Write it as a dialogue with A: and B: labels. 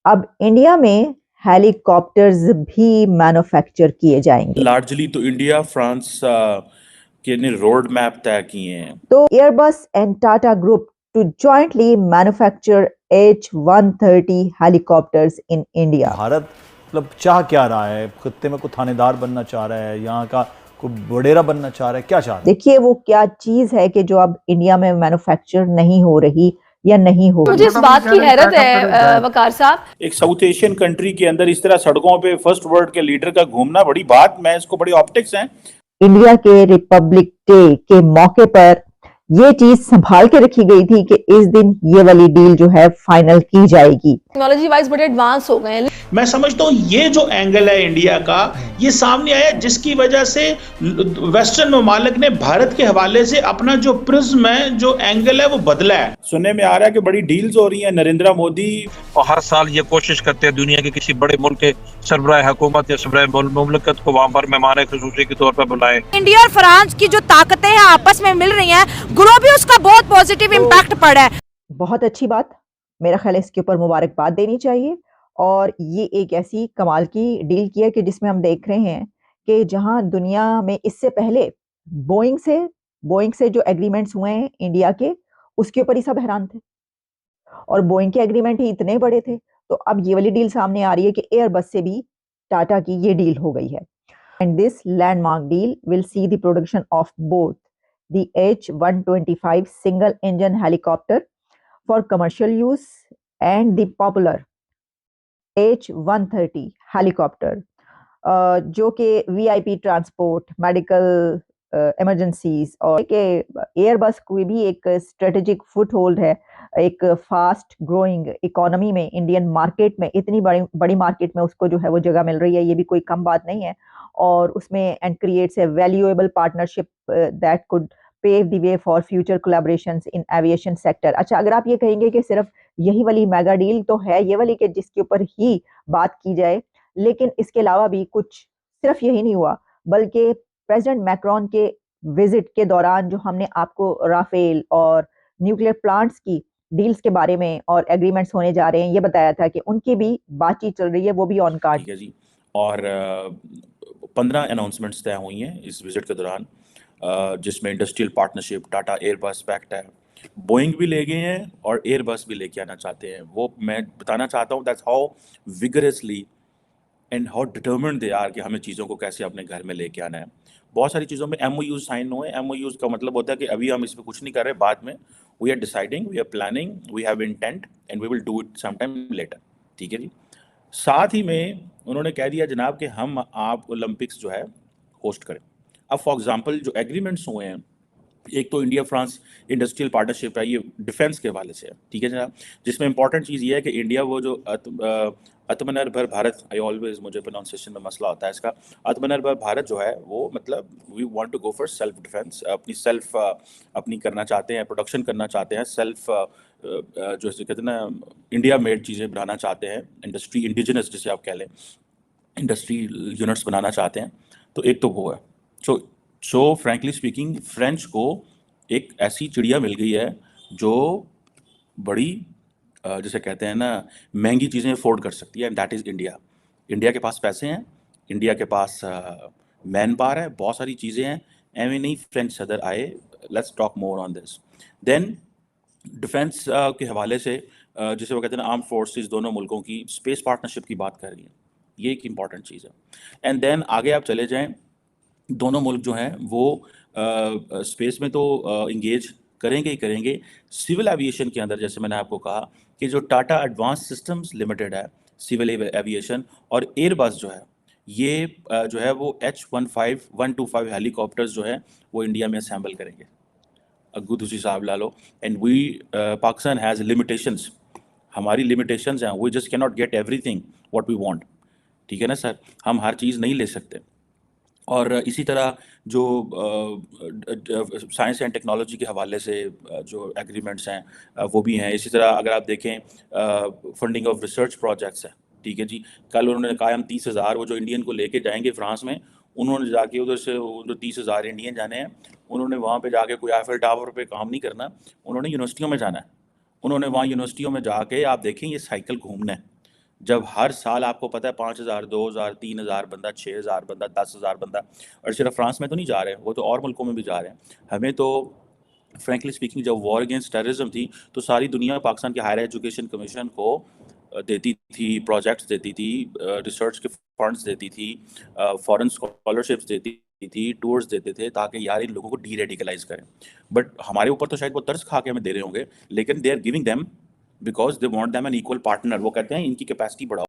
A: اب انڈیا میں ہیلی کاپٹرز بھی مینوفیکچر کیے جائیں گے.
B: لارجلی تو انڈیا فرانس کے نے روڈ میپ طے کیے ہیں.
A: تو Airbus and Tata group to jointly manufacture H-130 helicopters in India.
C: Bharat مطلب چاہ کیا رہا ہے؟ خطے میں کوئی تھانے دار بننا چاہ رہا ہے؟ یہاں کا کوئی وڈیرا بننا چاہ رہا ہے؟ کیا چاہ رہا ہے؟
A: دیکھیے وہ کیا چیز ہے کہ جو اب انڈیا میں مینوفیکچر نہیں ہو رہی یا نہیں ہو.
D: مجھے اس بات کی حیرت ہے وقار صاحب،
B: ایک ساؤتھ ایشین کنٹری کے اندر اس طرح سڑکوں پہ فرسٹ ورلڈ کے لیڈر کا گھومنا بڑی بات، میں اس کو بڑی آپٹکس ہیں.
A: انڈیا کے ریپبلک ڈے کے موقع پر یہ چیز سنبھال کے رکھی گئی تھی کہ اس دن یہ والی ڈیل جو ہے فائنل کی جائے گی.
D: ٹیکنالوجی وائز بڑے ایڈوانس ہو گئے ہیں.
E: میں سمجھتا ہوں یہ جو اینگل ہے انڈیا کا یہ سامنے آیا جس کی وجہ سے ویسٹرن ممالک نے بھارت کے حوالے سے اپنا جو پرزم ہے، جو اینگل ہے وہ بدلا ہے.
B: سننے میں آ رہا ہے کہ بڑی ڈیلز ہو رہی ہیں. نریندر مودی
F: اور ہر سال یہ کوشش کرتے ہیں دنیا کے کسی بڑے ملک کے سربراہ حکومت یا سربراہ مملکت کو وہاں پر مہمان خصوصی کے طور پر بلائیں.
G: انڈیا اور فرانس کی جو طاقتیں ہیں آپس میں مل رہی ہیں، گلوبلی اس کا بہت پازیٹیو امپیکٹ پڑا ہے.
A: بہت اچھی بات، میرا خیال ہے اس کے اوپر مبارکباد دینی چاہیے. اور یہ ایک ایسی کمال کی ڈیل کی ہے کہ جس میں ہم دیکھ رہے ہیں کہ جہاں دنیا میں اس سے پہلے بوئنگ سے جو ایگریمنٹس ہوئے ہیں انڈیا کے، اس کے اوپر ہی سب حیران تھے اور بوئنگ کے ایگریمنٹ ہی اتنے بڑے تھے. تو اب یہ والی ڈیل سامنے آ رہی ہے کہ ایئر بس سے بھی ٹاٹا کی یہ ڈیل ہو گئی ہے. And this landmark deal will see the production of both the H-125 single engine helicopter for commercial use and the popular H-130 helicopter جو کہ وی آئی پی ٹرانسپورٹ، میڈیکل ایمرجنسیز، اور کہ ایئر بس کوئی بھی ایک اسٹریٹجک فٹ ہولڈ ہے ایک فاسٹ گروئنگ اکانومی میں. انڈین مارکیٹ میں اتنی بڑی مارکیٹ میں اس کو جو ہے وہ جگہ مل رہی ہے، یہ بھی کوئی کم بات نہیں ہے. اور اس میں and creates a valuable partnership that could pave the way for future collaborations in aviation sector. اچھا، اگر آپ یہ کہیں گے کہ صرف یہی والی میگا ڈیل تو ہے یہ والی کہ جس کے اوپر ہی بات کی جائے، لیکن اس کے علاوہ بھی کچھ صرف یہی نہیں ہوا، بلکہ پریزیڈنٹ میکرون کے وزٹ کے دوران جو ہم نے آپ کو رافیل اور نیوکلیر پلانٹس کی ڈیلز کے بارے میں اور ایگریمنٹس ہونے جا رہے ہیں یہ بتایا تھا کہ ان کی بھی بات چیت چل رہی ہے، وہ بھی آن کارڈ.
B: ٹھیک ہے جی. اور 15 اناؤنسمنٹس طے ہوئی ہیں اس وزٹ کے دوران، جس میں انڈسٹریل پارٹنرشپ، ٹاٹا ایئر بس پیکٹ ہے، بوئنگ بھی لے گئے ہیں اور ایئر بس بھی لے کے آنا چاہتے ہیں. وہ میں بتانا چاہتا ہوں that's how vigorously and how determined they are کہ ہمیں چیزوں کو کیسے اپنے گھر میں لے کے آنا ہے. بہت ساری چیزوں میں ایم او یوز سائن ہوئے. ایم او یوز کا مطلب ہوتا ہے کہ ابھی ہم اس پہ کچھ نہیں کر رہے، بعد میں we are deciding, we are planning, we have intent and we will do it some time later. ٹھیک ہے جی. ساتھ ہی میں انہوں نے کہہ دیا جناب کہ ہم آپ اولمپکس جو ہے ہوسٹ کریں. اب فار ایگزامپل جو ایگریمنٹس ہوئے ہیں، ایک تو انڈیا فرانس انڈسٹریل پارٹنرشپ ہے، یہ ڈیفینس کے حوالے سے ہے. ٹھیک ہے جناب. جس میں امپورٹنٹ چیز یہ ہے کہ انڈیا وہ جو آتم نربھر بھارت، مجھے پروننسیشن میں مسئلہ ہوتا ہے اس کا، آتم نربھر بھارت جو ہے وہ مطلب we want to go for self defence, اپنی کرنا چاہتے ہیں، پروڈکشن کرنا چاہتے ہیں، سیلف جو کہتے ہیں نا انڈیا میڈ چیزیں بنانا چاہتے ہیں، انڈسٹری انڈیجنس جسے آپ کہہ لیں، انڈسٹری یونٹس بنانا چاہتے ہیں. تو ایک تو وہ ہے. سو فرینکلی اسپیکنگ فرینچ کو ایک ایسی چڑیا مل گئی ہے جو بڑی جسے کہتے ہیں نا مہنگی چیزیں افورڈ کر سکتی ہے، and that is India. India کے پاس پیسے ہیں، انڈیا کے پاس مین پاور ہے، بہت ساری چیزیں ہیں. ایویں نہیں فرینچ صدر آئے. Let's talk more on this. Then defence کے حوالے سے جسے وہ کہتے ہیں نا آرم فورسز دونوں ملکوں کی اسپیس پارٹنرشپ کی بات کر رہی ہیں، یہ ایک امپورٹنٹ چیز ہے. اینڈ دین آگے آپ چلے جائیں، دونوں ملک جو ہیں وہ اسپیس میں تو انگیج کریں گے ہی کریں گے. سول ایویشن کے اندر جیسے میں نے آپ کو کہا کہ جو ٹاٹا ایڈوانس سسٹمز لمیٹڈ ہے سول ایویشن اور ایئر بس جو ہے، یہ جو ہے وہ H-125 ہیلی کاپٹرز جو ہیں وہ انڈیا میں اسمبل کریں گے. اگو دوسری صاحب لا لو. And we Pakistan has limitations, ہماری لمیٹیشنز ہیں. We just can not get everything what we want. ٹھیک ہے نا سر، ہم ہر چیز نہیں لے سکتے. اور اسی طرح جو سائنس اینڈ ٹیکنالوجی کے حوالے سے جو ایگریمنٹس ہیں وہ بھی ہیں. اسی طرح اگر آپ دیکھیں فنڈنگ آف ریسرچ پروجیکٹس ہیں. ٹھیک ہے جی. کل انہوں نے کہا ہم 30,000 وہ جو انڈین کو لے کے جائیں گے فرانس میں، انہوں نے جا کے ادھر سے جو 30,000 انڈین جانے ہیں، انہوں نے وہاں پہ جا کے کوئی ایفل ٹاور پہ کام نہیں کرنا، انہوں نے یونیورسٹیوں میں جانا ہے. انہوں نے وہاں یونیورسٹیوں میں جا کے آپ دیکھیں یہ سائیکل گھومنا ہے. جب ہر سال آپ کو پتہ ہے 5,000 2,000 3,000 بندہ 6,000 بندہ 10,000 بندہ، اور صرف فرانس میں تو نہیں جا رہے، وہ تو اور ملکوں میں بھی جا رہے ہیں. ہمیں تو فرینکلی اسپیکنگ جب وار اگینسٹ ٹیررزم تھی تو ساری دنیا پاکستان کے ہائر ایجوکیشن کمیشن کو دیتی تھی، پروجیکٹس دیتی تھی، ریسرچ کے فنڈس دیتی تھی، فارن اسکالرشپس دیتی تھی، ٹورس دیتے تھے تاکہ یار ان لوگوں کو ڈی ریڈیکلائز کریں. بٹ ہمارے اوپر تو شاید وہ طرز کھا کے ہمیں دے رہے ہوں گے، لیکن they are giving them because they want them an equal partner. وہ کہتے ہیں ان کی کیپیسٹی بڑھاؤ.